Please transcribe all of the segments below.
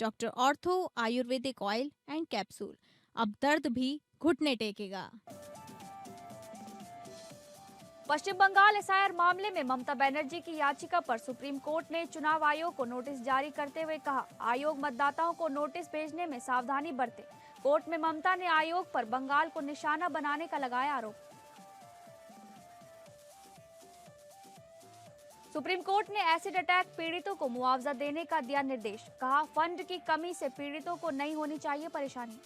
Doctor ortho Ayurvedic oil and capsule. अब दर्द भी घुटने टेकेगा। पश्चिम बंगाल एसआईआर मामले में ममता बनर्जी की याचिका पर सुप्रीम कोर्ट ने चुनाव आयोग को नोटिस जारी करते हुए कहा, आयोग मतदाताओं को नोटिस भेजने में सावधानी बरते। कोर्ट में ममता ने आयोग पर बंगाल को निशाना बनाने का लगाया आरोप। सुप्रीम कोर्ट ने एसिड अटैक पीड़ितों को मुआवजा देने का दिया निर्देश। कहा, फंड की कमी से पीड़ितों को नहीं होनी चाहिए परेशानी।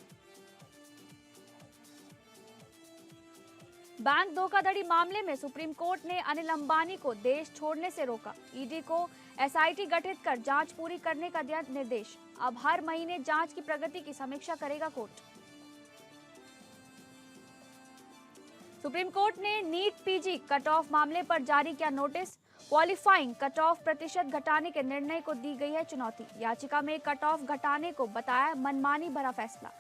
बैंक धोखाधड़ी मामले में सुप्रीम कोर्ट ने अनिल अंबानी को देश छोड़ने से रोका। ईडी को एसआईटी गठित कर जांच पूरी करने का दिया निर्देश। अब हर महीने जांच की प्रगति की समीक्षा करेगा कोर्ट। सुप्रीम कोर्ट ने नीट पीजी कट ऑफ मामले पर जारी किया नोटिस। क्वालिफाइंग कट ऑफ प्रतिशत घटाने के निर्णय को दी गई है चुनौती। याचिका में कट ऑफ घटाने को बताया मनमानी भरा फैसला।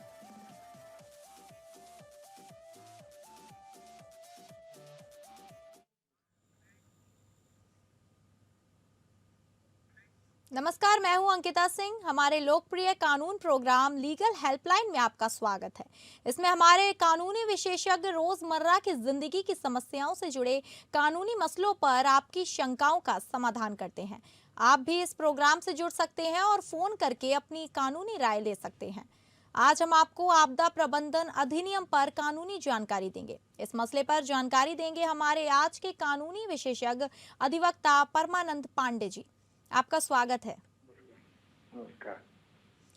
नमस्कार, मैं हूं अंकिता सिंह। हमारे लोकप्रिय कानून प्रोग्राम लीगल हेल्पलाइन में आपका स्वागत है। इसमें हमारे कानूनी विशेषज्ञ रोजमर्रा की जिंदगी की समस्याओं से जुड़े कानूनी मसलों पर आपकी शंकाओं का समाधान करते हैं। आप भी इस प्रोग्राम से जुड़ सकते हैं और फोन करके अपनी कानूनी राय ले सकते हैं। आज हम आपको आपदा प्रबंधन अधिनियम पर कानूनी जानकारी देंगे। इस मसले पर जानकारी देंगे हमारे आज के कानूनी विशेषज्ञ अधिवक्ता परमानंद पांडे जी। आपका स्वागत है। नमस्कार।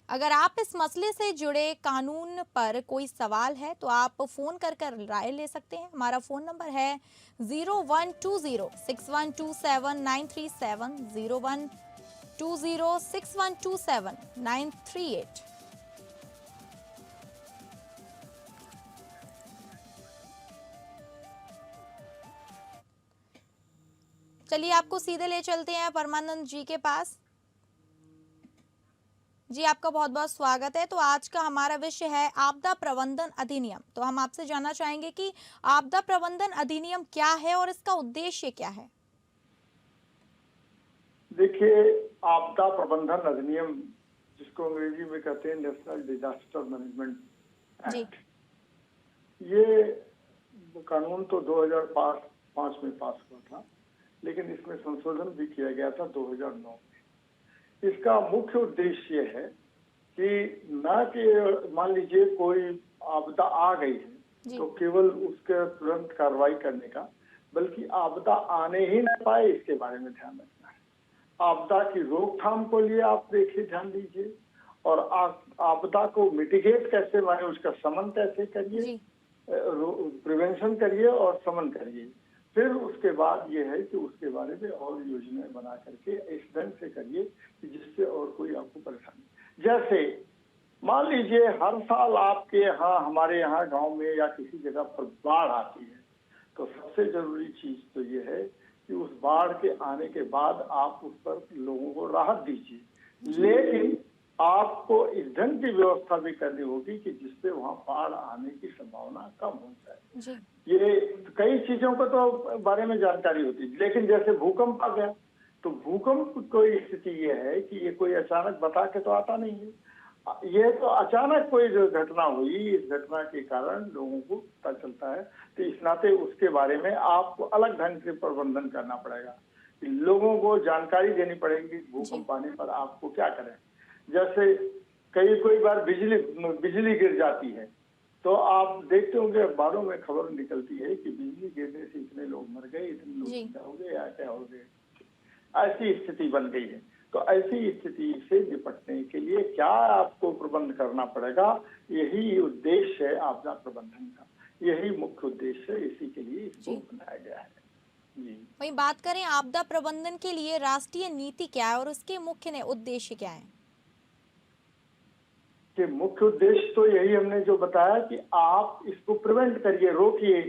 अगर आप इस मसले से जुड़े कानून पर कोई सवाल है तो आप फोन कर राय ले सकते हैं। हमारा फोन नंबर है 01206127937937 012061279338। चलिए आपको सीधे ले चलते हैं परमानंद जी के पास। जी, आपका बहुत बहुत स्वागत है। तो आज का हमारा विषय है आपदा प्रबंधन अधिनियम। तो हम आपसे जानना चाहेंगे कि आपदा प्रबंधन अधिनियम क्या है और इसका उद्देश्य क्या है। देखिए, आपदा प्रबंधन अधिनियम, जिसको अंग्रेजी में कहते हैं नेशनल डिजास्टर मैनेजमेंट एक्ट, ये कानून तो 2005 में पास हुआ था, लेकिन इसमें संशोधन भी किया गया था 2009 में। इसका मुख्य उद्देश्य है कि न कि मान लीजिए कोई आपदा आ गई है तो केवल उसके तुरंत कार्रवाई करने का, बल्कि आपदा आने ही न पाए इसके बारे में ध्यान रखना है। आपदा की रोकथाम को लिए आप देखिए, ध्यान दीजिए, और आपदा को मिटिगेट कैसे, माने उसका शमन कैसे करिए, प्रिवेंशन करिए और शमन करिए। फिर उसके बाद ये है कि उसके बारे में और योजनाएं बना करके इस ढंग से करिए कि जिससे और कोई आपको परेशानी। जैसे मान लीजिए हर साल आपके यहाँ, हमारे यहाँ गांव में या किसी जगह पर बाढ़ आती है, तो सबसे जरूरी चीज तो ये है कि उस बाढ़ के आने के बाद आप उस पर लोगों को राहत दीजिए, लेकिन आपको इस ढंग की व्यवस्था भी करनी होगी कि जिससे वहाँ बाढ़ आने की संभावना कम हो जाए। ये कई चीजों को तो बारे में जानकारी होती है, लेकिन जैसे भूकंप आ गया तो भूकंप कोई स्थिति ये है कि ये कोई अचानक बता के तो आता नहीं है। ये तो अचानक कोई जो घटना हुई, इस घटना के कारण लोगों को पता चलता है, तो इस नाते उसके बारे में आपको अलग ढंग से प्रबंधन करना पड़ेगा। लोगों को जानकारी देनी पड़ेगी भूकंप आने पर आपको क्या करें। जैसे कोई बार बिजली गिर जाती है तो आप देखते होंगे अखबारों में खबर निकलती है कि बिजली गिरने से इतने लोग मर गए, इतने लोग क्या हो गए या क्या हो गए, ऐसी स्थिति बन गई है। तो ऐसी स्थिति से निपटने के लिए क्या आपको प्रबंध करना पड़ेगा, यही उद्देश्य है आपदा प्रबंधन का, यही मुख्य उद्देश्य है, इसी के लिए इसको बनाया गया है। जी, वही बात करें आपदा प्रबंधन के लिए राष्ट्रीय नीति क्या है और उसके मुख्य उद्देश्य क्या है। कि मुख्य उद्देश्य तो यही हमने जो बताया कि आप इसको प्रिवेंट करिए, रोकिए,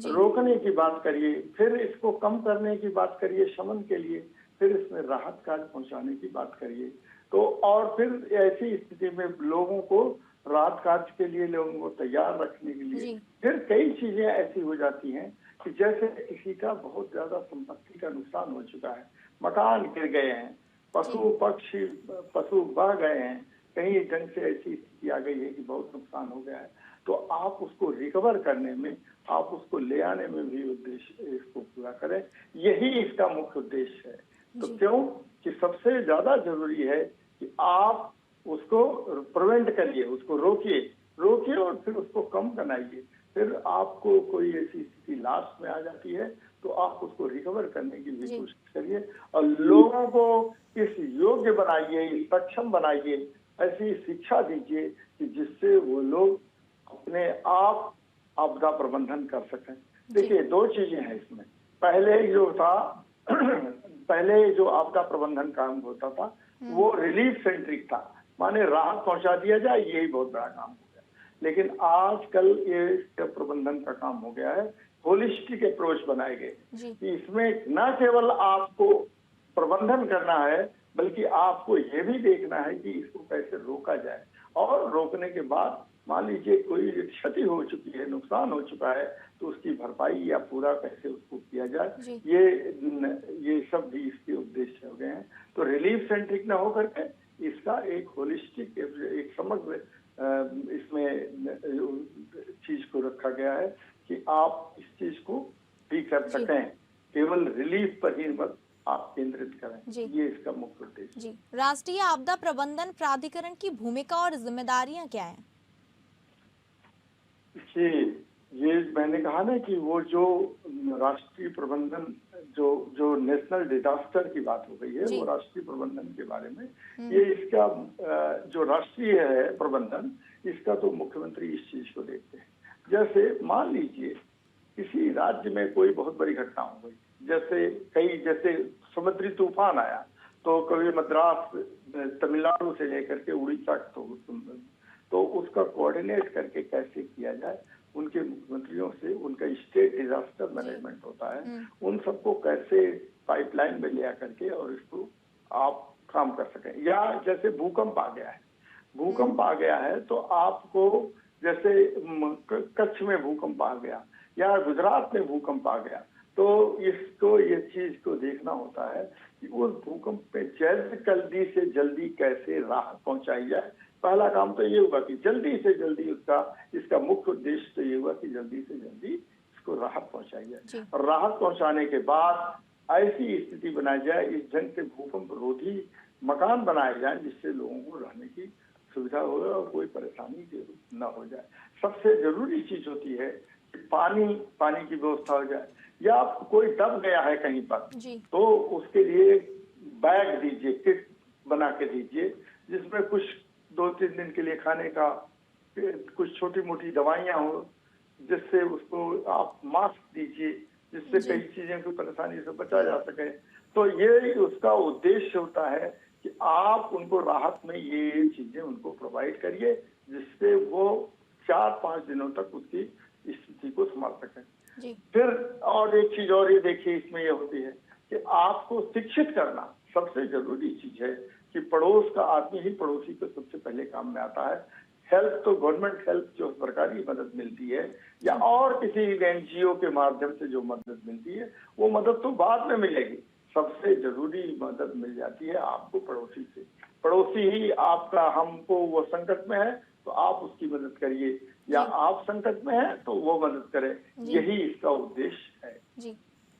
रोकने की बात करिए, फिर इसको कम करने की बात करिए शमन के लिए, फिर इसमें राहत कार्य पहुंचाने की बात करिए। तो और फिर ऐसी स्थिति में लोगों को राहत कार्य के लिए लोगों को तैयार रखने के लिए फिर कई चीजें ऐसी हो जाती हैं कि जैसे किसी का बहुत ज्यादा संपत्ति का नुकसान हो चुका है, मकान गिर गए हैं, पशु बह गए हैं, कहीं ढंग से ऐसी स्थिति आ गई है कि बहुत नुकसान हो गया है, तो आप उसको रिकवर करने में, आप उसको ले आने में भी उद्देश्य इसको पूरा करें। यही इसका मुख्य उद्देश्य है। तो जी। क्यों कि सबसे ज्यादा जरूरी है कि आप उसको प्रिवेंट करिए, उसको रोकिए और फिर उसको कम बनाइए। फिर आपको कोई ऐसी स्थिति लास्ट में आ जाती है तो आप उसको रिकवर करने की भी जी। कोशिश करिए और लोगों को इस योग्य बनाइए, इस सक्षम बनाइए, ऐसी शिक्षा दीजिए कि जिससे वो लोग अपने आप आपदा प्रबंधन कर सकें। देखिए, दो चीजें हैं इसमें। पहले जो था पहले जो आपदा प्रबंधन काम होता था वो रिलीफ सेंट्रिक था, माने राहत पहुंचा दिया जाए, यही बहुत बड़ा काम हो गया। लेकिन आजकल ये प्रबंधन का काम हो गया है, होलिस्टिक अप्रोच बनाए गए कि इसमें न केवल आपको प्रबंधन करना है बल्कि आपको ये भी देखना है कि इसको कैसे रोका जाए, और रोकने के बाद मान लीजिए कोई क्षति हो चुकी है, नुकसान हो चुका है, तो उसकी भरपाई या पूरा कैसे उसको किया जाए, ये सब भी इसके उद्देश्य हो गए हैं। तो रिलीफ सेंट्रिक न होकर के इसका एक होलिस्टिक, एक समग्र इसमें चीज को रखा गया है कि आप इस चीज को भी कर सकें, केवल रिलीफ पर ही मत आप केंद्रित करें। ये इसका मुख्य उद्देश्य। जी, राष्ट्रीय आपदा प्रबंधन प्राधिकरण की भूमिका और जिम्मेदारियां क्या हैं? ये मैंने कहा ना कि वो जो राष्ट्रीय प्रबंधन, जो नेशनल डिजास्टर की बात हो गई है, वो राष्ट्रीय प्रबंधन के बारे में, ये इसका जो राष्ट्रीय है प्रबंधन, इसका तो मुख्यमंत्री इस चीज को देखते हैं। जैसे मान लीजिए किसी राज्य में कोई बहुत बड़ी घटना हो गई, जैसे समुद्री तूफान आया, तो कभी मद्रास, तमिलनाडु से लेकर के उड़ीसा तो उसका कोऑर्डिनेट करके कैसे किया जाए, उनके मुख्यमंत्रियों से, उनका स्टेट डिजास्टर मैनेजमेंट होता है, उन सबको कैसे पाइपलाइन में ले आकर के और इसको आप काम कर सकें। या जैसे भूकंप आ गया है तो आपको, जैसे कच्छ में भूकंप आ गया या गुजरात में भूकंप आ गया, तो इसको ये चीज को देखना होता है कि उस भूकंप पे जल्दी से जल्दी कैसे राहत पहुंचाई जाए। पहला काम तो ये होगा कि जल्दी से जल्दी इसका मुख्य उद्देश्य तो ये हुआ कि जल्दी से जल्दी इसको राहत पहुंचाई जाए, और राहत पहुंचाने के बाद ऐसी स्थिति बनाई जाए, इस ढंग से भूकंप रोधी मकान बनाए जाए जिससे लोगों को रहने की सुविधा हो और कोई परेशानी न हो जाए। सबसे जरूरी चीज होती है कि पानी की व्यवस्था हो जाए, या कोई दब गया है कहीं पर तो उसके लिए बैग दीजिए, किट बना के दीजिए, जिसमें कुछ 2-3 दिन के लिए खाने का, कुछ छोटी मोटी दवाइयां हो, जिससे उसको आप मास्क दीजिए, जिससे कई चीजें को परेशानी से बचा जा सके। तो ये उसका उद्देश्य होता है कि आप उनको राहत में ये चीजें उनको प्रोवाइड करिए, जिससे वो 4-5 दिनों तक उसकी स्थिति को संभाल सकें। फिर और एक चीज और ये देखिए इसमें ये होती है कि आपको शिक्षित करना सबसे जरूरी चीज है कि पड़ोस का आदमी ही पड़ोसी को सबसे पहले काम में आता है। हेल्प तो गवर्नमेंट हेल्प जो सरकारी मदद मिलती है या और किसी एनजीओ के माध्यम से जो मदद मिलती है, वो मदद तो बाद में मिलेगी। सबसे जरूरी मदद मिल जाती है आपको पड़ोसी से। पड़ोसी ही आपका, हमको वो संकट में है तो आप उसकी मदद करिए, या आप संकट में हैं तो वो मदद करे। यही इसका उद्देश्य है। जी,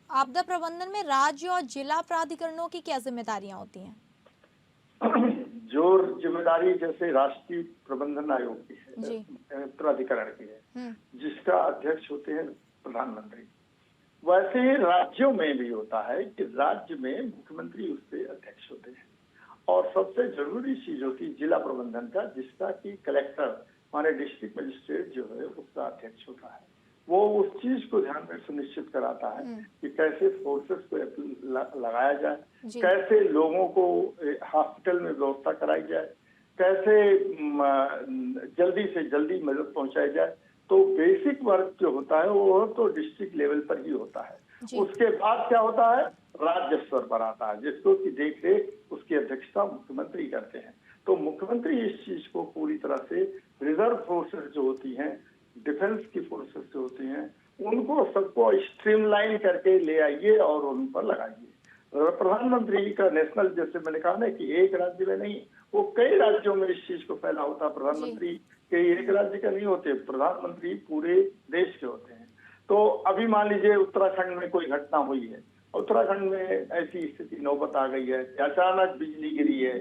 आपदा प्रबंधन में राज्य और जिला प्राधिकरणों की क्या जिम्मेदारियां होती हैं? जो जिम्मेदारी जैसे राष्ट्रीय प्रबंधन आयोग की है, प्राधिकरण की है, जिसका अध्यक्ष होते हैं प्रधानमंत्री, वैसे ही राज्यों में भी होता है कि राज्य में मुख्यमंत्री उससे अध्यक्ष होते हैं। और सबसे जरूरी चीज होती है जिला प्रबंधन का, जिसका कि कलेक्टर, हमारे डिस्ट्रिक्ट मजिस्ट्रेट जो है उसका अध्यक्ष होता है। वो उस चीज को ध्यान में सुनिश्चित कराता है कि कैसे फोर्सेस को लगाया जाए, कैसे लोगों को हॉस्पिटल में व्यवस्था कराई जाए, कैसे जल्दी से जल्दी मदद पहुंचाई जाए। तो बेसिक वर्क जो होता है वो तो डिस्ट्रिक्ट लेवल पर ही होता है। उसके बाद क्या होता है, राज्य स्तर पर आता है, जिसको की देख रेख उसकी अध्यक्षता मुख्यमंत्री करते हैं। तो मुख्यमंत्री इस चीज को पूरी तरह से, रिजर्व फोर्सेस जो होती हैं, डिफेंस की फोर्सेस जो होती हैं, उनको सबको स्ट्रीमलाइन करके ले आइए और उन पर लगाइए। प्रधानमंत्री का नेशनल, जैसे मैंने कहा ना कि एक राज्य में नहीं, वो कई राज्यों में इस चीज को फैला होता है। प्रधानमंत्री के एक राज्य का नहीं होते, प्रधानमंत्री पूरे देश के होते हैं। तो अभी मान लीजिए उत्तराखंड में कोई घटना हुई है, उत्तराखंड में ऐसी स्थिति नौबत आ गई है कि अचानक बिजली गिरी है,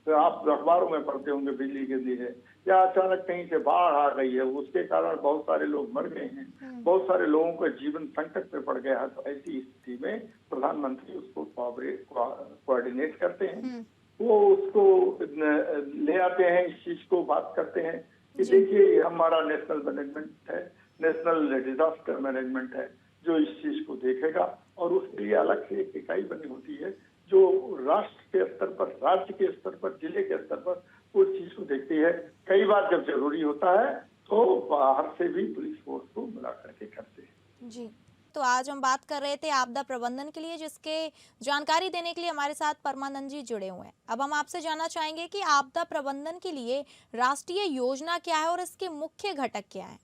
तो आप अखबारों में पढ़ते होंगे बिजली गिरी है, या अचानक कहीं से बाढ़ आ गई है, उसके कारण बहुत सारे लोग मर गए हैं, बहुत सारे लोगों का जीवन संकट में पड़ गया है। तो ऐसी स्थिति में प्रधानमंत्री उसको कोऑर्डिनेट करते हैं, वो उसको ले आते हैं, इस चीज को बात करते हैं कि देखिए ये हमारा नेशनल मैनेजमेंट है, नेशनल डिजास्टर मैनेजमेंट है, जो इस चीज को देखेगा और उसके लिए अलग से एक इकाई बनी होती है जो राष्ट्र के स्तर पर, राज्य के स्तर पर, जिले के स्तर पर उस चीज को देखती है। कई बार जब जरूरी होता है तो बाहर से भी पुलिस फोर्स को बुला करके करते हैं। जी, तो आज हम बात कर रहे थे आपदा प्रबंधन के लिए, जिसके जानकारी देने के लिए हमारे साथ परमानंद जी जुड़े हुए हैं। अब हम आपसे जानना चाहेंगे कि आपदा प्रबंधन के लिए राष्ट्रीय योजना क्या है और इसके मुख्य घटक क्या है?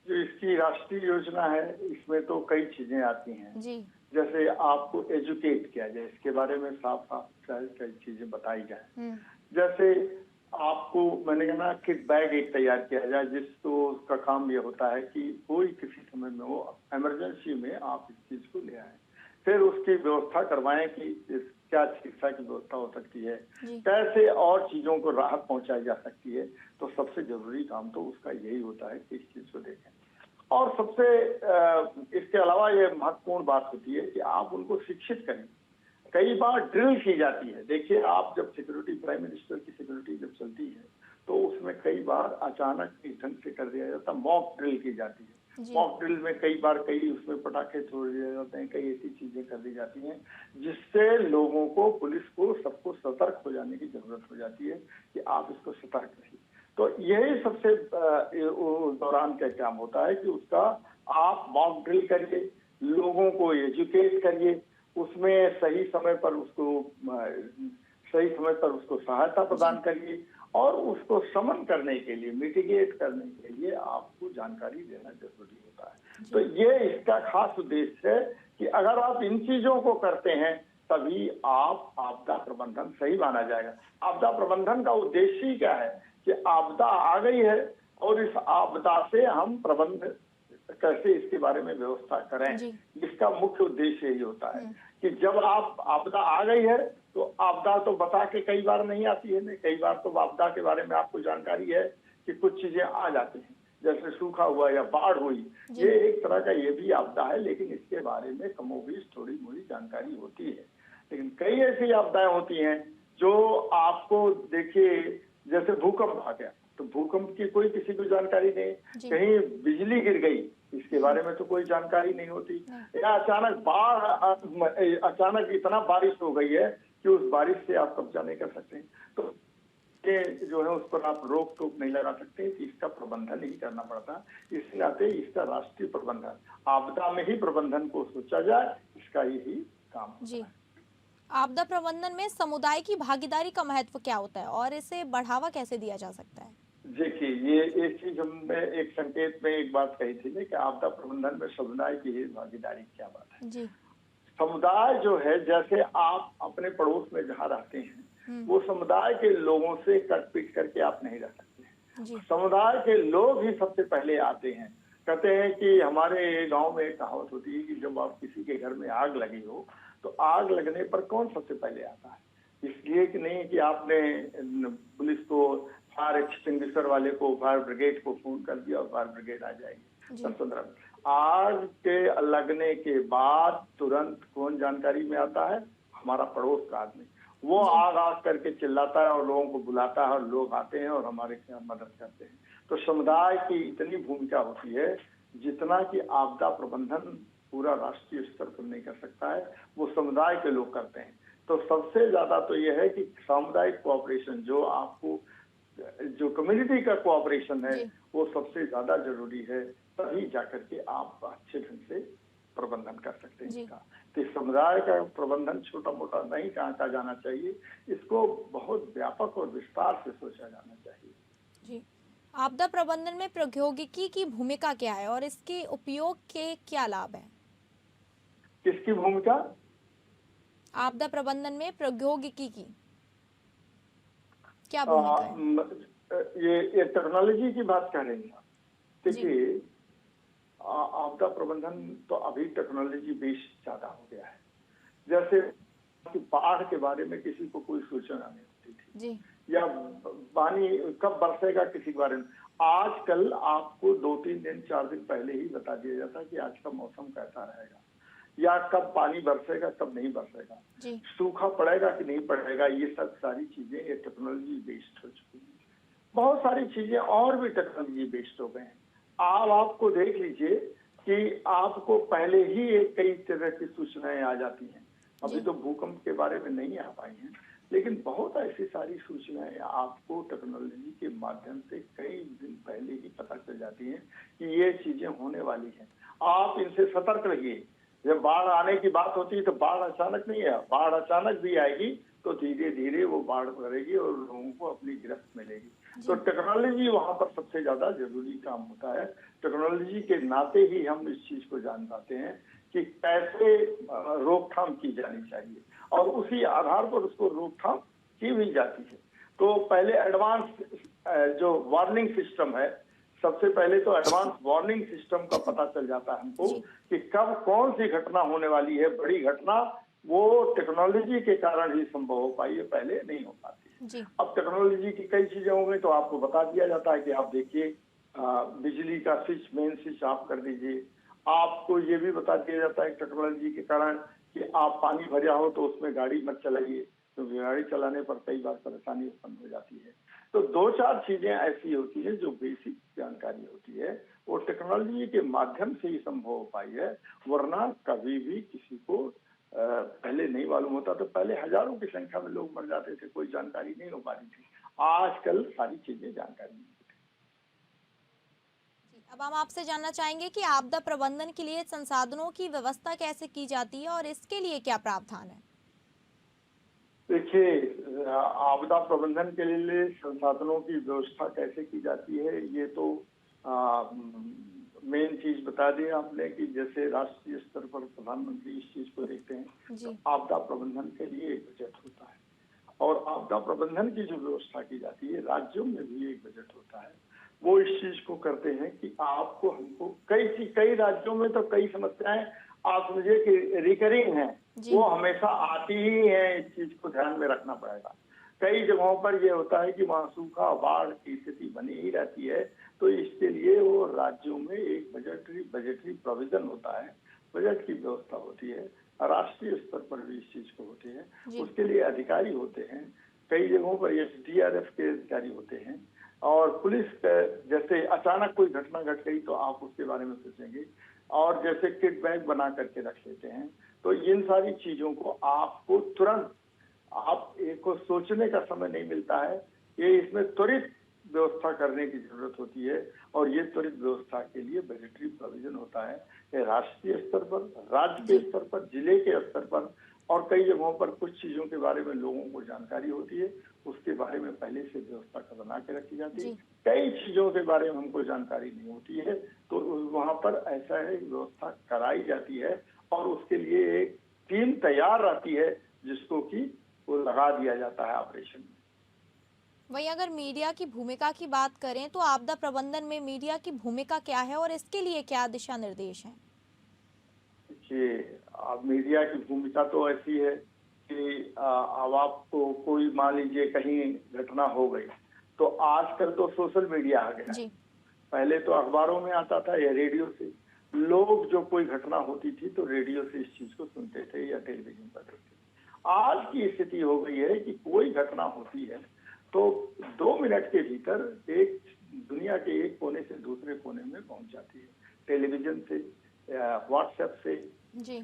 जो इसकी राष्ट्रीय योजना है, इसमें तो कई चीजें आती हैं। जी, जैसे आपको एजुकेट किया जाए, इसके बारे में साफ साफ कई चीजें बताई जाए। जैसे आपको मैंने कहा ना, किट बैग एक तैयार किया जाए, जिसको उसका काम ये होता है कि कोई किसी समय में वो इमरजेंसी में आप इस चीज को ले आए, फिर उसकी व्यवस्था करवाएं कि क्या चिकित्सा की व्यवस्था हो सकती है, कैसे और चीजों को राहत पहुंचाई जा सकती है। तो सबसे जरूरी काम तो उसका यही होता है कि इस चीज को देखें। और सबसे इसके अलावा ये महत्वपूर्ण बात होती है कि आप उनको शिक्षित करें। कई बार ड्रिल की जाती है, देखिए आप जब सिक्योरिटी, प्राइम मिनिस्टर की सिक्योरिटी जब चलती है तो उसमें कई बार अचानक इस ढंग से कर दिया जाता है, मॉक ड्रिल की जाती है। मॉक ड्रिल में कई बार कई उसमें पटाखे छोड़ दिए जाते हैं, कई ऐसी चीजें कर दी जाती हैं जिससे लोगों को, पुलिस को, सबको सतर्क हो जाने की जरूरत हो जाती है कि आप इसको सतर्क रहिए। तो यही सबसे उस दौरान क्या काम होता है कि उसका आप मॉक ड्रिल करिए, लोगों को एजुकेट करिए, उसमें सही समय पर उसको सहायता प्रदान करिए और उसको समन करने के लिए, मिटिगेट करने के लिए आपको जानकारी देना जरूरी होता है। तो ये इसका खास उद्देश्य है कि अगर आप इन चीजों को करते हैं तभी आप आपदा प्रबंधन सही माना जाएगा। आपदा प्रबंधन का उद्देश्य ही क्या है कि आपदा आ गई है और इस आपदा से हम प्रबंध कैसे इसके बारे में व्यवस्था करें, इसका मुख्य उद्देश्य यही होता है कि जब आप आपदा आ गई है तो आपदा तो बता के कई बार नहीं आती है, कई बार तो आपदा के बारे में आपको जानकारी है कि कुछ चीजें आ जाती हैं, जैसे सूखा हुआ या बाढ़ हुई, ये एक तरह का ये भी आपदा है, लेकिन इसके बारे में कमोबेश थोड़ी मोड़ी जानकारी होती है। लेकिन कई ऐसी आपदाएं होती हैं जो आपको, देखिए जैसे भूकंप आ गया तो भूकंप की कोई किसी को जानकारी नहीं, कहीं बिजली गिर गई इसके बारे में तो कोई जानकारी नहीं होती, या अचानक बाढ़, अचानक इतना बारिश हो गई है कि उस बारिश से आप कब्जा नहीं कर सकते, तो ये जो है उस पर आप रोक टोक नहीं लगा सकते, इसका प्रबंधन ही करना पड़ता। इस नाते इसका राष्ट्रीय प्रबंधन, आपदा में ही प्रबंधन को सोचा जाए, इसका यही काम होता है। आपदा प्रबंधन में समुदाय की भागीदारी का महत्व क्या होता है और इसे बढ़ावा कैसे दिया जा सकता है? देखिए, ये एक चीज हमने एक संकेत में एक बात कही थी कि आपदा प्रबंधन में समुदाय की भागीदारी क्या बात है। जी। समुदाय जो है, जैसे आप अपने पड़ोस में जहाँ रहते हैं वो समुदाय के लोगों से कट पीट करके आप नहीं रह सकते। समुदाय के लोग ही सबसे पहले आते हैं। कहते हैं कि हमारे गांव में एक कहावत होती है कि जब आप किसी के घर में आग लगी हो तो आग लगने पर कौन सबसे पहले आता है, इसलिए कि नहीं कि आपने पुलिस को, फायर एक्सटिंग्विशर वाले को, फायर ब्रिगेड को फोन कर दिया और फायर ब्रिगेड आ जाएगी 10-15 मिनट। आग के लगने के बाद तुरंत कौन जानकारी में आता है, हमारा पड़ोस का आदमी। वो आग करके चिल्लाता है और लोगों को बुलाता है और लोग आते हैं और हमारे मदद करते हैं। तो समुदाय की इतनी भूमिका होती है, जितना कि आपदा प्रबंधन पूरा राष्ट्रीय स्तर पर नहीं कर सकता है, वो समुदाय के लोग करते हैं। तो सबसे ज्यादा तो यह है कि सामुदायिक कोऑपरेशन, जो आपको, जो कम्युनिटी का कोऑपरेशन है, वो सबसे ज्यादा जरूरी है, तभी जाकर के आप अच्छे ढंग से प्रबंधन कर सकते हैं इसका। तो समुदाय का प्रबंधन छोटा मोटा नहीं कहा जाना चाहिए, इसको बहुत व्यापक और विस्तार से सोचा जाना चाहिए। जी, आपदा प्रबंधन में प्रौद्योगिकी की भूमिका क्या है और इसके उपयोग के क्या लाभ हैं? किसकी भूमिका? आपदा प्रबंधन में प्रौद्योगिकी की। क्या भूमिका है? ये टेक्नोलॉजी की बात कर रही हैं। जी देखिए, आपदा प्रबंधन तो अभी टेक्नोलॉजी बेस्ड ज्यादा हो गया है। जैसे कि बाढ़ के बारे में किसी को कोई सूचना नहीं होती थी, जी या पानी कब बरसेगा किसी के बारे में। आजकल आपको 2-3 दिन 4 दिन पहले ही बता दिया जाता है कि आज का मौसम कैसा रहेगा, या कब पानी बरसेगा कब नहीं बरसेगा, जी सूखा पड़ेगा कि नहीं पड़ेगा। ये सब सारी चीजें ये टेक्नोलॉजी बेस्ड हो चुकी है। बहुत सारी चीजें और भी टेक्नोलॉजी बेस्ड हो गए हैं। आपको देख लीजिए कि आपको पहले ही एक कई तरह की सूचनाएं आ जाती हैं। अभी जी तो भूकंप के बारे में नहीं आ पाई हैं, लेकिन बहुत ऐसी सारी सूचनाएं आपको टेक्नोलॉजी के माध्यम से कई दिन पहले ही पता चल जाती हैं कि ये चीजें होने वाली हैं। आप इनसे सतर्क रहिए। जब बाढ़ आने की बात होती है तो बाढ़ अचानक नहीं है, बाढ़ अचानक भी आएगी तो धीरे धीरे वो बाढ़ बढ़ेगी और लोगों को अपनी गिरफ्त मिलेगी। तो जी टेक्नोलॉजी वहां पर सबसे ज्यादा जरूरी काम होता है। टेक्नोलॉजी के नाते ही हम इस चीज को जान पाते हैं कि कैसे रोकथाम की जानी चाहिए, और उसी आधार पर उसको रोकथाम की भी जाती है। तो पहले एडवांस जो वार्निंग सिस्टम है, सबसे पहले तो एडवांस वार्निंग सिस्टम का पता चल जाता है हमको जी कि कब कौन सी घटना होने वाली है। बड़ी घटना वो टेक्नोलॉजी के कारण ही संभव हो पाई है, पहले नहीं हो पाती है। जी अब टेक्नोलॉजी की कई चीजें हो गई तो आपको बता दिया जाता है कि आप देखिए बिजली का स्विच, मेन स्विच ऑफ कर दीजिए। आपको ये भी बता दिया जाता है टेक्नोलॉजी के कारण कि आप पानी भरा हो तो उसमें गाड़ी मत चलाइए, क्योंकि गाड़ी चलाने पर कई बार परेशानी उत्पन्न हो जाती है। तो 2-4 चीजें ऐसी होती है जो बेसिक जानकारी होती है, वो टेक्नोलॉजी के माध्यम से ही संभव हो पाई है, वरना कभी भी किसी को पहले नहीं मालूम होता। तो पहले हजारों की संख्या में लोग मर जाते थे, कोई जानकारी नहीं हो पा रही थी। आजकल सारी चीजें जानकारी है। जी। अब हम आपसे जानना चाहेंगे कि आपदा प्रबंधन के लिए संसाधनों की व्यवस्था कैसे की जाती है और इसके लिए क्या प्रावधान है? देखिए, आपदा प्रबंधन के लिए संसाधनों की व्यवस्था कैसे की जाती है, ये तो मेन चीज बता दी आपने कि जैसे राष्ट्रीय स्तर पर प्रधानमंत्री इस चीज को देखते हैं। तो जी आपदा प्रबंधन के लिए एक बजट होता है, और आपदा प्रबंधन की जो व्यवस्था की जाती है, राज्यों में भी एक बजट होता है। वो इस चीज को करते हैं कि आपको हमको कई राज्यों में तो कई समस्याएं आप समझिए कि रिकरिंग है, जी वो हमेशा आती ही है। इस चीज को ध्यान में रखना पड़ेगा। कई जगहों पर ये होता है कि वहां सूखा बाढ़ की स्थिति बनी ही रहती है, तो इसके लिए वो राज्यों में एक बजटरी प्रोविजन होता है, बजट की व्यवस्था होती है। राष्ट्रीय स्तर पर भी इस चीज को होती है, जी उसके लिए अधिकारी होते हैं। कई जगहों पर एसडीआरएफ के अधिकारी होते हैं, और पुलिस जैसे अचानक कोई घटना घट गई तो आप उसके बारे में सोचेंगे, और जैसे किट बैग बना करके रख लेते हैं। तो इन सारी चीजों को आपको तुरंत, आप एक को सोचने का समय नहीं मिलता है, ये इसमें त्वरित व्यवस्था करने की जरूरत होती है, और ये त्वरित व्यवस्था के लिए बजटरी प्रोविजन होता है। ये राष्ट्रीय स्तर पर, राज्य के जी स्तर पर, जिले के स्तर पर, और कई जगहों पर कुछ चीजों के बारे में लोगों को जानकारी होती है, उसके बारे में पहले से व्यवस्था बना के रखी जाती है। जी कई चीजों के बारे में हमको जानकारी नहीं होती है, तो वहां पर ऐसा है व्यवस्था कराई जाती है, और उसके लिए एक टीम तैयार रहती है जिसको कि वो लगा दिया जाता है ऑपरेशन में। वहीं अगर मीडिया की भूमिका की बात करें तो आपदा प्रबंधन में मीडिया की भूमिका क्या है और इसके लिए क्या दिशा निर्देश हैं? देखिए, अब मीडिया की भूमिका तो ऐसी है कि अब आपको कोई मान लीजिए कहीं घटना हो गई, तो आजकल तो सोशल मीडिया आ गया है। जी पहले तो अखबारों में आता था या रेडियो से। लोग जो कोई घटना होती थी तो रेडियो से इस चीज को सुनते थे या टेलीविजन पर देखते थे। आज की स्थिति हो गई है कि कोई घटना होती है तो 2 मिनट के भीतर एक दुनिया के एक कोने से दूसरे कोने में पहुंच जाती है। टेलीविजन से, व्हाट्सएप से जी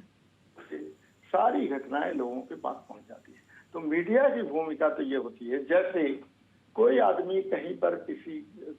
सारी घटनाएं लोगों के पास पहुंच जाती है। तो मीडिया की भूमिका तो ये होती है, जैसे कोई आदमी कहीं पर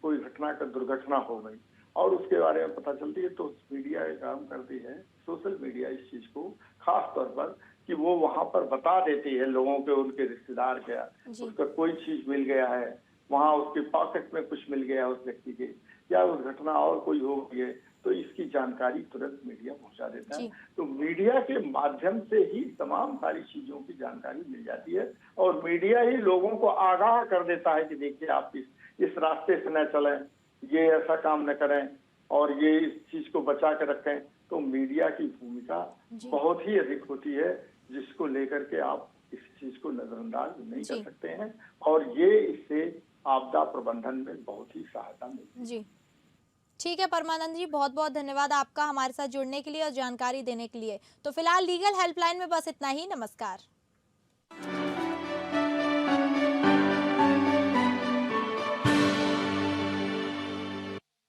कोई घटना का दुर्घटना हो गई और उसके बारे में पता चलती है, तो मीडिया एक काम करती है, सोशल मीडिया इस चीज को खास तौर पर कि वो वहां पर बता देती है लोगों के, उनके रिश्तेदार क्या जी उसका कोई चीज मिल गया है, वहां उसके पॉकेट में कुछ मिल गया उस व्यक्ति के, या उस घटना और कोई हो गई है, तो इसकी जानकारी तुरंत मीडिया पहुंचा देता है। जी। तो मीडिया के माध्यम से ही तमाम सारी चीजों की जानकारी मिल जाती है और मीडिया ही लोगों को आगाह कर देता है कि देखिए आप इस रास्ते से न चलें, ये ऐसा काम न करें और ये इस चीज को बचा के रखें। तो मीडिया की भूमिका जी। बहुत ही अधिक होती है, जिसको लेकर के आप इस चीज को नजरअंदाज नहीं कर जी। सकते हैं और ये इससे आपदा प्रबंधन में बहुत ही सहायता मिलती है। जी, ठीक है परमानंद जी, बहुत बहुत धन्यवाद आपका हमारे साथ जुड़ने के लिए और जानकारी देने के लिए। तो फिलहाल लीगल हेल्पलाइन में बस इतना ही। नमस्कार।